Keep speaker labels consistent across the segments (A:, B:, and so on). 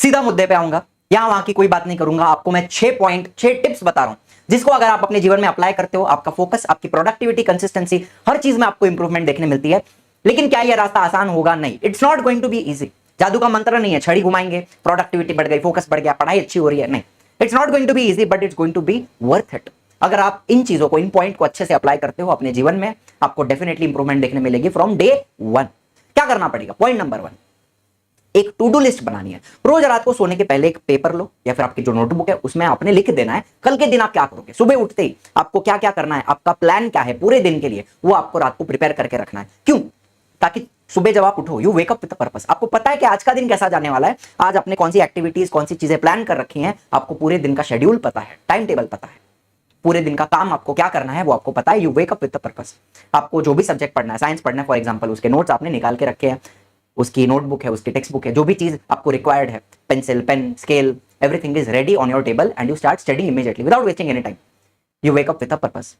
A: सीधा मुद्दे पे आऊंगा, यहां वहां की कोई बात नहीं करूंगा। आपको मैं 6 टिप्स बता रहा हूं जिसको अगर आप अपने जीवन में अप्लाई करते हो, आपका फोकस, आपकी प्रोडक्टिविटी, कंसिस्टेंसी, हर चीज में आपको इंप्रूवमेंट देखने मिलती है। लेकिन क्या यह रास्ता आसान होगा? नहीं, it's not going to be easy. जादू का मंत्र नहीं है, छड़ी घुमाएंगे प्रोडक्टिविटी बढ़ गई, फोकस बढ़ गया, पढ़ाई अच्छी हो रही है, नहीं। It's not going to be easy, but it's going to be worth it. अगर आप इन चीजों को, इन पॉइंट को अच्छे से अप्लाई करते हो अपने जीवन में, आपको डेफिनेटली इंप्रूवमेंट देखने मिलेगी फ्रॉम डे 1। क्या करना पड़ेगा? पॉइंट नंबर 1, एक टू डू लिस्ट बनानी है। रोज रात को सोने के पहले एक पेपर लो या फिर आपकी जो नोटबुक है उसमें आपने लिख देना है कल के दिन आप क्या करोगे। सुबह उठते ही आपको क्या क्या करना है, आपका प्लान क्या है पूरे दिन के लिए, वो आपको रात को प्रिपेयर करके रखना है। क्यों? ताकि सुबह जब आप उठो, you wake up with purpose. आपको पता है कि आज का दिन कैसा जाने वाला है, आज आपने कौन सी एक्टिविटीज, कौन सी चीजें प्लान कर रखी हैं, आपको पूरे दिन का शेड्यूल पता है, टाइम टेबल पता है, पूरे दिन का काम आपको क्या करना है वो आपको पता है। You wake up with the purpose. आपको जो भी सब्जेक्ट पढ़ना है, साइंस पढ़ना है फॉर एग्जांपल, उसके नोट्स आपने निकाल के रखे हैं, उसकी नोटबुक है, उसकी टेक्स्ट बुक है, जो भी चीज आपको रिक्वायर्ड है, pencil, pen, scale, everything is ready on your table and you start studying immediately without wasting any time. You wake up with the purpose.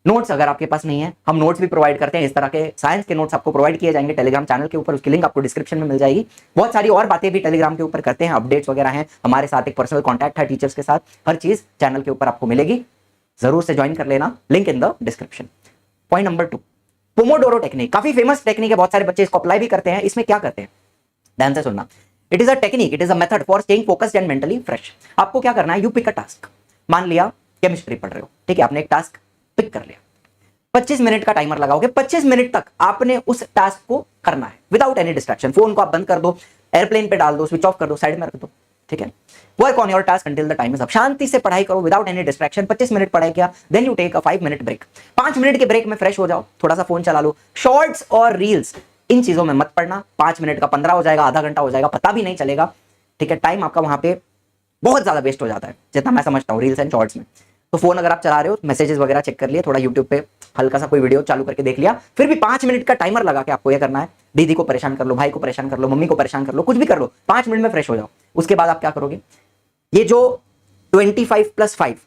A: Notes अगर आपके पास नहीं है, हम नोट्स भी प्रोवाइड करते हैं। इस तरह के साइंस के नोट्स आपको प्रोवाइड किए जाएंगे टेलीग्राम चैनल के ऊपर, उसकी लिंक आपको डिस्क्रिप्शन में मिल जाएगी। बहुत सारी और बातें भी टेलीग्राम के ऊपर करते हैं, अपडेट्स वगैरह हैं, हमारे साथ एक पर्सनल कॉन्टैक्ट है टीचर्स के साथ, हर चीज चैनल के ऊपर आपको मिलेगी। जरूर से ज्वाइन कर लेना, link in the description. Point number 2, Pomodoro technique. काफी फेमस टेक्निक है, बहुत सारे बच्चे इसको अप्लाई भी करते हैं। इसमें क्या करते हैं, ध्यान से सुनना। It is a technique, it is a method for staying focused and mentally fresh. आपको क्या करना है, यू पिक अ टास्क। मान लिया केमिस्ट्री पढ़ रहे हो, ठीक है, आपने एक टास्क पिक कर लिया, 25 मिनट का टाइमर लगाओगे, 25 मिनट तक आपने उस टास्क को करना है विदाउट एनी डिस्ट्रैक्शन। फोन को आप बंद कर दो, एयरप्लेन पे डाल दो, स्विच ऑफ कर दो, साइड में रख दो, ठीक है। Work on your task until the time is up. शांति से पढ़ाई करो विदाउट एनी डिस्ट्रैक्शन। 25 मिनट पढ़ाई किया, then you take a 5 minute break. 5 minute के ब्रेक में फ्रेश हो जाओ, थोड़ा सा फोन चला लो, शॉर्ट्स और रील्स इन चीजों में मत पढ़ना। 5 मिनट का 15 हो जाएगा, आधा घंटा हो जाएगा, पता भी नहीं चलेगा, ठीक है। टाइम आपका वहां पे बहुत ज्यादा वेस्ट हो जाता है, जितना मैं समझता हूँ रील्स एंड शॉर्ट्स में। तो फोन अगर आप चला रहे हो, मैसेजेस वगैरह चेक कर लिए, थोड़ा यूट्यूब पे हल्का सा कोई वीडियो चालू करके देख लिया, फिर भी 5 मिनट का टाइमर लगा के आपको यह करना है। दीदी को परेशान कर लो, भाई को परेशान कर लो, मम्मी को परेशान कर लो, कुछ भी कर लो, 5 मिनट में फ्रेश हो जाओ। उसके बाद आप क्या करोगे, ये जो 25+5,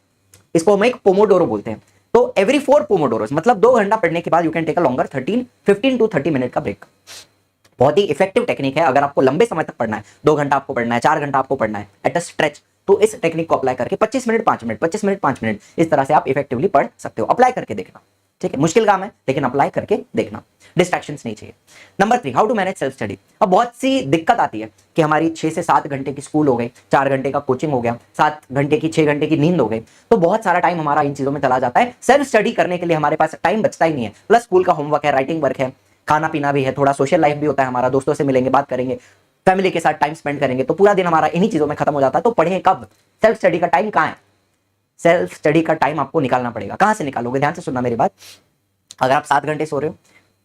A: इसको हम एक पोमोडोरो बोलते हैं। तो एवरी 4 पोमोडोरोस, मतलब 2 घंटा पढ़ने के बाद you can take a longer 15 to 30 minute का ब्रेक। बहुत ही इफेक्टिव टेक्निक है अगर आपको लंबे समय तक पढ़ना है, 2 घंटा आपको पढ़ना है, 4 घंटा आपको पढ़ना है एट अ स्ट्रेच, तो इस टेक्निक को अप्लाई करके 25 मिनट 5 मिनट, 25 मिनट 5 मिनट, इस तरह से आप इफेक्टिवली पढ़ सकते हो। अप्लाई करके देखना, ठीक है। मुश्किल काम है लेकिन अप्लाई करके देखना, डिस्ट्रैक्शंस नहीं चाहिए। Number 3, how to manage self study. अब बहुत सी दिक्कत आती है कि हमारी 6 से 7 घंटे की स्कूल हो गई, 4 घंटे का कोचिंग हो गया, 7 घंटे की 6 घंटे की नींद हो गई, तो बहुत सारा टाइम हमारा इन चीजों में चला जाता है। सेल्फ स्टडी करने के लिए हमारे पास टाइम बचता ही नहीं है। प्लस स्कूल का होमवर्क है, राइटिंग वर्क है, खाना पीना भी है, थोड़ा सोशल लाइफ भी होता है हमारा, दोस्तों से मिलेंगे, बात करेंगे, फैमिली के साथ टाइम स्पेंड करेंगे, तो पूरा दिन हमारा इन्हीं चीजों में खत्म हो जाता है। तो पढ़ें कब? सेल्फ स्टडी का टाइम कहाँ है? सेल्फ स्टडी का टाइम आपको निकालना पड़ेगा। कहां से निकालोगे? ध्यान से सुनना मेरी बात। अगर आप 7 घंटे सो रहे हो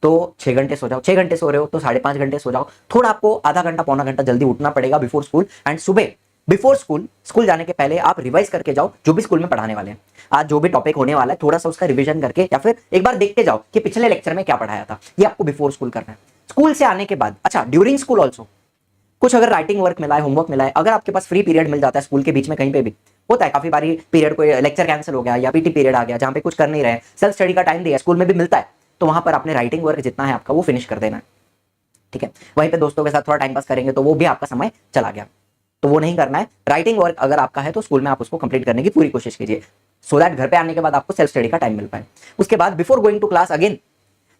A: तो 6 घंटे सो जाओ, 6 घंटे सो रहे हो तो 5.5 घंटे सो जाओ। थोड़ा आपको आधा घंटा पौना घंटा जल्दी उठना पड़ेगा बिफोर स्कूल, एंड सुबह बिफोर स्कूल जाने के पहले आप रिवाइज करके जाओ जो भी स्कूल में पढ़ाने वाले हैं। आज जो भी टॉपिक होने वाला है थोड़ा सा उसका रिवीजन करके या फिर एक बार देख के जाओ कि पिछले लेक्चर में क्या पढ़ाया था। ये आपको बिफोर स्कूल करना है। स्कूल से आने के बाद, अच्छा ड्यूरिंग स्कूल ऑल्सो कुछ अगर राइटिंग वर्क मिला है, होमवर्क मिला है, अगर आपके पास फ्री पीरियड मिल जाता है स्कूल के बीच में, कहीं पे भी होता है काफी बारी पीरियड, कोई लेक्चर कैंसिल हो गया या पीटी पीरियड आ गया जहां पे कुछ कर नहीं रहे, सेल्फ स्टडी का टाइम दिया, स्कूल में भी मिलता है, तो वहां पर आपने राइटिंग वर्क जितना है आपका वो फिनिश कर देना है, ठीक है। वहीं पे दोस्तों के साथ थोड़ा टाइम पास करेंगे तो वो भी आपका समय चला गया, तो वो नहीं करना है। राइटिंग वर्क अगर आपका है तो स्कूल में आप उसको कंप्लीट करने की पूरी कोशिश कीजिए, सो दैट घर पे आने के बाद आपको सेल्फ स्टडी का टाइम मिल पाए। उसके बाद before going to class, again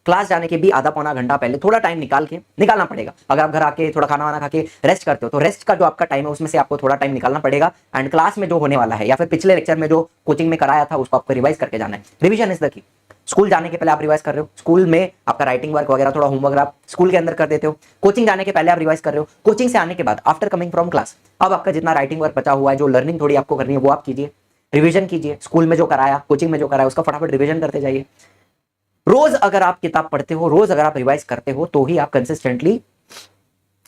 A: class जाने के भी आधा पौना घंटा पहले थोड़ा टाइम निकालना पड़ेगा। अगर आप घर आके थोड़ा खाना वाना खा के रेस्ट करते हो तो रेस्ट का जो आपका टाइम है उसमें से आपको थोड़ा टाइम निकालना पड़ेगा, एंड क्लास में जो होने वाला है या फिर पिछले लेक्चर में जो कोचिंग में कराया था उसको आपको रिवाइज करके जाना है। Revision is the key. School जाने के पहले आप रिवाइज कर रहे हो, स्कूल में आपका राइटिंग वर्क वगैरह थोड़ा होमवर्क आप स्कूल के अंदर कर देते हो, कोचिंग जाने के पहले आप रिवाइज कर रहे हो, कोचिंग से आने के बाद आफ्टर कमिंग फ्रॉम क्लास अब आपका जितना राइटिंग वर्क बचा हुआ है, जो लर्निंग थोड़ी आपको करनी है वो आप कीजिए, रिवीजन कीजिए। स्कूल में जो कराया, कोचिंग में जो कराया उसका फटाफट रिवीजन करते जाइए। रोज अगर आप किताब पढ़ते हो, रोज अगर आप रिवाइज करते हो तो ही आप कंसिस्टेंटली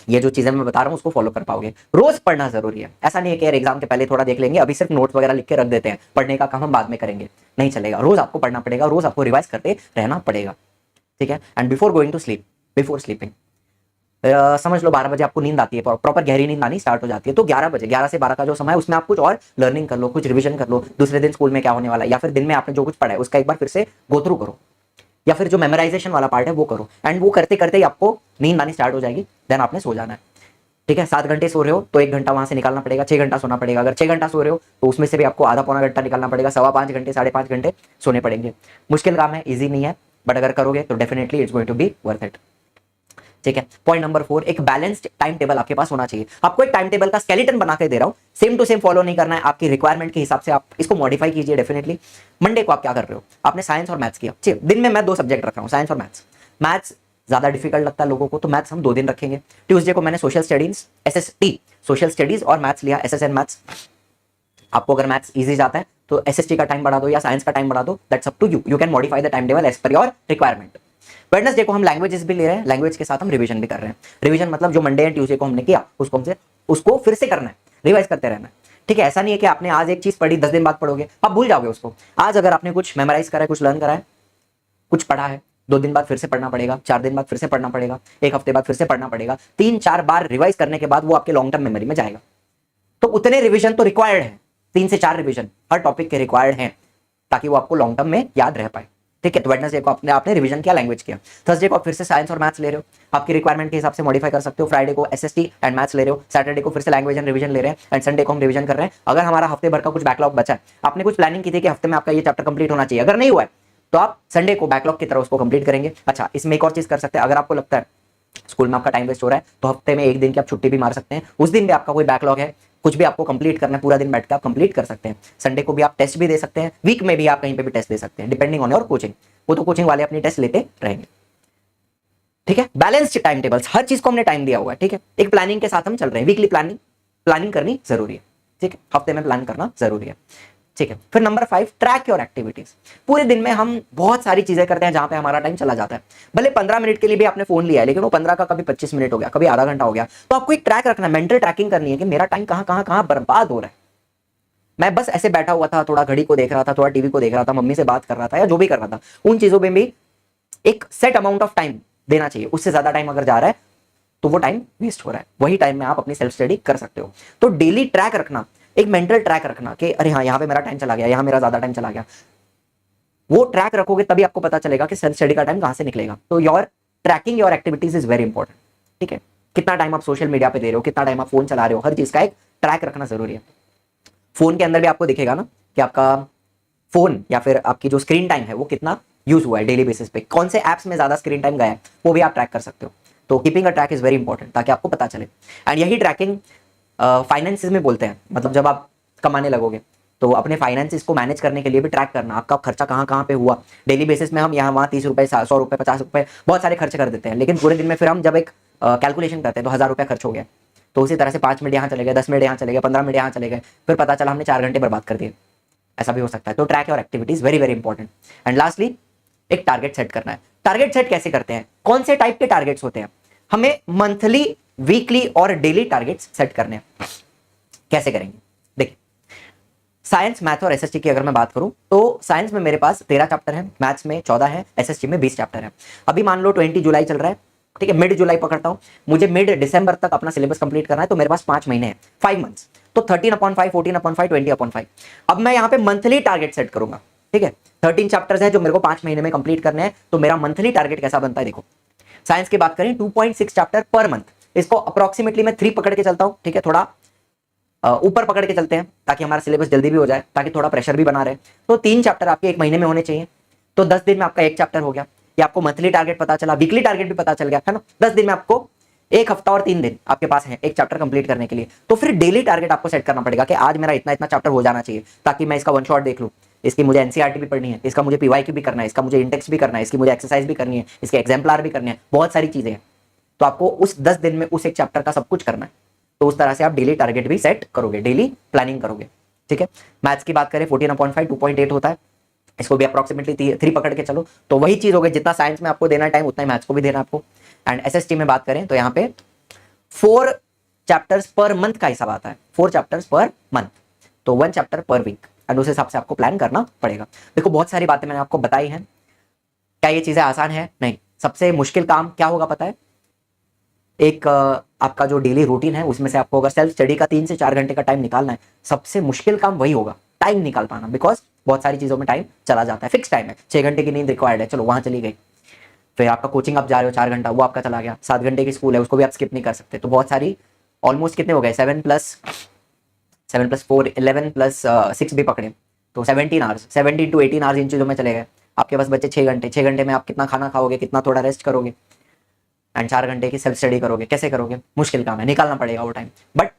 A: ये जो चीजें मैं बता रहा हूं उसको फॉलो कर पाओगे। रोज पढ़ना जरूरी है। ऐसा नहीं है कि यार एग्जाम के पहले थोड़ा देख लेंगे, अभी सिर्फ नोट्स वगैरह लिख के रख देते हैं, पढ़ने का काम हम बाद में करेंगे, नहीं चलेगा। रोज आपको पढ़ना पड़ेगा, रोज आपको रिवाइज करते रहना पड़ेगा, ठीक है। And before going to sleep, before sleeping समझ लो 12 बजे आपको नींद आती है, प्रॉपर गहरी नींद आनी स्टार्ट हो जाती है, तो 11 बजे, 11 से 12 का जो समय है उसमें आप कुछ और लर्निंग कर लो, कुछ रिवीजन कर लो, दूसरे दिन स्कूल में क्या होने वाला है या फिर दिन में आपने जो कुछ पढ़ा है उसका एक बार फिर से गो थ्रू करो, या फिर जो मेमोराइजेशन वाला पार्ट है वो करो, एंड वो करते करते ही आपको नींद आनी स्टार्ट हो जाएगी, देन आपने सो जाना है। ठीक है, 7 घंटे सो रहे हो तो 1 घंटा वहां से निकालना पड़ेगा, 6 घंटा सोना पड़ेगा। अगर 6 घंटा सो रहे हो तो उसमें से भी आपको आधा पौना घंटा निकालना पड़ेगा, 5.25 घंटे 5.5 घंटे सोने पड़ेंगे। मुश्किल काम है, ईजी नहीं है, बट अगर करोगे तो definitely it's going to be worth it. ठीक है, पॉइंट नंबर 4, एक बैलेंस्ड टाइम टेबल आपके पास होना चाहिए। आपको एक टाइम टेबल का स्केलेटन बना के दे रहा हूं, सेम टू सेम फॉलो नहीं करना है, आपकी रिक्वायरमेंट के हिसाब से आप इसको मॉडिफाई कीजिए डेफिनेटली। मंडे को आप क्या कर रहे हो, आपने साइंस और मैथ्स किया, ठीक, दिन में मैं 2 सब्जेक्ट रख रहा हूं, साइंस और मैथ्स। मैथ्स ज्यादा डिफिकल्ट लगता है लोगों को, तो मैथ्स हम 2 दिन रखेंगे। ट्यूसडे को मैंने social studies SST social studies और मैथ्स लिया, एसएसएन मैथ्स। आपको अगर मैथ्स इजी जाता है तो एसएसटी का टाइम बढ़ा दो या साइंस का टाइम बढ़ा दो, that's up to you, you can modify the time table as per your requirement. Wednesday को हम लैंग्वेजेस भी ले रहे हैं, लैंग्वेज के साथ हम रिवीजन भी कर रहे हैं। रिवीजन मतलब जो मंडे एंड ट्यूसडे को हमने किया उसको फिर से करना है, रिवाइज करते रहना है। ठीक है, ऐसा नहीं है कि आपने आज एक चीज पढ़ी 10 दिन बाद पढ़ोगे, आप भूल जाओगे उसको। आज अगर आपने कुछ मेमोराइज करा है, कुछ लर्न करा है, कुछ पढ़ा है, 2 दिन बाद फिर से पढ़ना पड़ेगा, 4 दिन बाद फिर से पढ़ना पड़ेगा, 1 हफ्ते बाद फिर से पढ़ना पड़ेगा, 3-4 बार रिवाइज करने के बाद वो आपके लॉन्ग टर्म मेमोरी में जाएगा। तो उतने रिवीजन तो रिक्वायर्ड है, 3 से 4 रिवीजन हर टॉपिक के रिक्वायर्ड हैं, ताकि वो आपको लॉन्ग टर्म में याद रह पाए। ठीक है, तो वेडनेसडे को आपने रिवीजन किया, लैंग्वेज किया। थर्सडे को आप फिर से साइंस और मैथ्स ले रहे हो, आपकी रिक्वायरमेंट के हिसाब से मॉडिफाई कर सकते हो। फ्राइडे को एसएसटी एंड मैथ्स ले रहे हो, सैटरडे को फिर से लैंग्वेज एंड रिवीजन ले रहे हैं, एंड संडे को हम रिवीजन कर रहे हैं। अगर हमारा हफ्ते भर का कुछ बैकलॉग बचा है, आपने कुछ प्लानिंग की थी कि हफ्ते में आपका ये चैप्टर कंप्लीट होना चाहिए, अगर नहीं हुआ है तो आप संडे को बैकलॉग की तरह उसको कंप्लीट करेंगे। अच्छा, इसमें एक और चीज कर सकते हैं, अगर आपको लगता है स्कूल में आपका टाइम वेस्ट हो रहा है तो हफ्ते में 1 दिन की आप छुट्टी भी मार सकते हैं, उस दिन भी आपका कोई बैकलॉग है, कुछ भी आपको कंप्लीट करना है, पूरा दिन बैठ के आप कंप्लीट कर सकते हैं। संडे को भी आप टेस्ट भी दे सकते हैं, वीक में भी आप कहीं पे भी टेस्ट दे सकते हैं, डिपेंडिंग ऑन योर कोचिंग। वो तो कोचिंग वाले अपनी टेस्ट लेते रहेंगे। ठीक है, बैलेंस्ड टाइम टेबल्स, हर चीज को हमने टाइम दिया हुआ है। ठीक है, एक प्लानिंग के साथ हम चल रहे हैं, वीकली प्लानिंग करनी जरूरी है। ठीक है, हफ्ते में प्लान करना जरूरी है। ठीक है, फिर नंबर 5, ट्रैक योर एक्टिविटीज। पूरे दिन में हम बहुत सारी चीजें करते हैं जहां पे हमारा टाइम चला जाता है। भले 15 मिनट के लिए भी आपने फोन लिया है, लेकिन वो 15 का कभी 25 मिनट हो गया, कभी आधा घंटा हो गया, तो आपको एक ट्रैक रखना है, मेंटल ट्रैकिंग करनी है कि मेरा टाइम कहां बर्बाद हो रहा है। मैं बस ऐसे बैठा हुआ था, थोड़ा घड़ी को देख रहा था, थोड़ा टीवी को देख रहा था, मम्मी से बात कर रहा था, या जो भी कर रहा था, उन चीजों में भी एक सेट अमाउंट ऑफ टाइम देना चाहिए। उससे ज्यादा टाइम अगर जा रहा है तो वो टाइम वेस्ट हो रहा है, वही टाइम में आप अपनी सेल्फ स्टडी कर सकते हो। तो डेली ट्रैक रखना, एक मेंटल ट्रैक रखना कि अरे हाँ, यहाँ पे मेरा टाइम चला गया, यहाँ मेरा ज्यादा टाइम चला गया। वो ट्रैक रखोगे तभी आपको पता चलेगा कि सेल्फ स्टडी का टाइम कहां से निकलेगा। तो your trekking your activities is very important. ठीक है, कितना टाइम आप सोशल मीडिया पे दे रहे हो, कितना टाइम आप फोन चला रहे हो, हर चीज का एक ट्रैक रखना जरूरी है। फोन के अंदर भी आपको दिखेगा ना कि आपका फोन या फिर आपकी जो स्क्रीन टाइम है वो कितना यूज हुआ है डेली बेसिस पे, कौन से एप्स में ज्यादा स्क्रीन टाइम गया है, वो भी आप ट्रैक कर सकते हो। तो keeping a track is very important, ताकि आपको पता चले। एंड यही ट्रैकिंग फाइनेंसिस में बोलते हैं, मतलब जब आप कमाने लगोगे तो अपने फाइनेंसिस को मैनेज करने के लिए भी ट्रैक करना, आपका खर्चा कहाँ कहाँ पे हुआ डेली बेसिस में। हम यहाँ वहाँ 30 रुपए, 100 रुपए, 50 रुपए, बहुत सारे खर्च कर देते हैं, लेकिन पूरे दिन में फिर हम जब एक कैलकुलेशन करते हैं तो 1000 रुपये खर्च हो गया। तो उसी तरह से 5 मिनट यहाँ चले गए, 10 मिनट यहाँ चले गए, 15 मिनट यहाँ चले गए, फिर पता चला हमने 4 घंटे बर्बाद कर दिए। ऐसा भी हो सकता है। तो ट्रैक और activities very very important. And lastly, एक टारगेट सेट करना है। टारगेट सेट कैसे करते हैं, कौन से टाइप के टारगेट्स होते हैं? हमें मंथली, वीकली और डेली टारगेट्स सेट करने हैं। कैसे करेंगे? देखिए, साइंस, मैथ और एसएसटी की अगर मैं बात करूं तो साइंस में मेरे पास 13 चैप्टर हैं, मैथ्स में 14 है, एसएसटी में 20 चैप्टर है। अभी मान लो 20 जुलाई चल रहा है, ठीक है, मिड जुलाई पकड़ता हूं, मुझे मिड दिसंबर तक अपना सिलेबस कंप्लीट करना है, तो मेरे पास 5 महीने हैं, 5 मंथ्स। तो 13/5, 14/5, 20/5। अब मैं यहाँ पे मंथली टारगेट सेट करूंगा। ठीक है, 13 चैप्टर्स हैं जो मेरे को 5 महीने में कंप्लीट करने हैं, तो मेरा मंथली टारगेट कैसा बनता है देखो। साइंस की बात करें 2.6 चैप्टर पर मंथ, इसको अप्रोक्सीमेटली मैं 3 पकड़ के चलता हूं। ठीक है, थोड़ा ऊपर पकड़ के चलते हैं ताकि हमारा सिलेबस जल्दी भी हो जाए, ताकि थोड़ा प्रेशर भी बना रहे। तो 3 चैप्टर आपके 1 महीने में होने चाहिए, तो 10 दिन में आपका 1 चैप्टर हो गया। ये आपको मंथली टारगेट पता चला, वीकली टारगेट भी पता चल गया, है ना। 10 दिन में आपको 1 हफ्ता और 3 दिन आपके पास है 1 चैप्टर कंप्लीट करने के लिए। तो फिर डेली टारगेट आपको सेट करना पड़ेगा कि आज मेरा इतना इतना चैप्टर हो जाना चाहिए, ताकि मैं इसका 1 शॉट देख लूँ। इसकी मुझे एनसीईआरटी भी पढ़नी है, इसका मुझे पीवाईक्यू भी करना है, इसका मुझे इंडेक्स भी करना है, इसकी मुझे एक्सरसाइज भी करनी है, इसके एग्जाम्पलर भी करने हैं, बहुत सारी चीजें हैं। तो आपको उस 10 दिन में उस 1 चैप्टर का सब कुछ करना है। तो उस तरह से आप डेली टारगेट भी सेट करोगे, डेली प्लानिंग करोगे। ठीक है, मैथ्स की बात करें 14/5 2.8 होता है, इसको भी अप्रोक्सीमेटली 3 पकड़ के चलो। तो वही चीज हो गई, जितना साइंस में आपको देना टाइम उतना ही मैथ्स को भी देना आपको। एंड एसएसटी में बात करें तो यहाँ पे 4 चैप्टर्स पर मंथ का हिसाब आता है, 4 चैप्टर्स पर मंथ, तो 1 चैप्टर पर वीक। एंड उस हिसाब से आपको प्लान करना पड़ेगा। देखो, बहुत सारी बातें मैंने आपको बताई हैं, क्या ये चीजें आसान है? नहीं। सबसे मुश्किल काम क्या होगा पता है? एक आपका जो डेली रूटीन है उसमें से आपको अगर सेल्फ स्टडी का 3 से 4 घंटे का टाइम निकालना है, सबसे मुश्किल काम वही होगा, टाइम निकाल पाना। बिकॉज बहुत सारी चीजों में टाइम चला जाता है, फिक्स टाइम है, 6 घंटे की नींद रिक्वायर्ड है, चलो वहां चली गई। फिर आपका कोचिंग आप जा रहे हो 4 घंटा, वो आपका चला गया। 7 घंटे की स्कूल है, उसको भी आप स्किप नहीं कर सकते। तो बहुत सारी ऑलमोस्ट कितने हो गए, 7+4 11+6 भी पकड़े तो 17 आवर्स, 17 to 18 आवर्स इन चीज़ों में चले गए। आपके पास बचे 6 घंटे, 6 घंटे में आप कितना खाना खाओगे, कितना थोड़ा रेस्ट करोगे, एंड 4 घंटे की सेल्फ स्टडी करोगे, कैसे करोगे, मुश्किल काम है, निकालना पड़ेगा वो time, but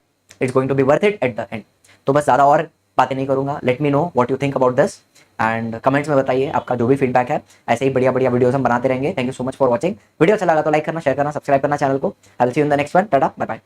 A: it's going to be worth it at the end. तो बस ज़्यादा और बातें नहीं करूंगा, let me know what you think about this and comments में बताइए आपका जो भी फीडबैक है। ऐसे ही बढ़िया बढ़िया वीडियोस हम बनाते रहेंगे। Thank you so much for watching. Video अच्छा लगा तो लाइक करना, शेयर करना, सब्सक्राइब करना चैनल को। I will see you in the next one. Tata bye bye.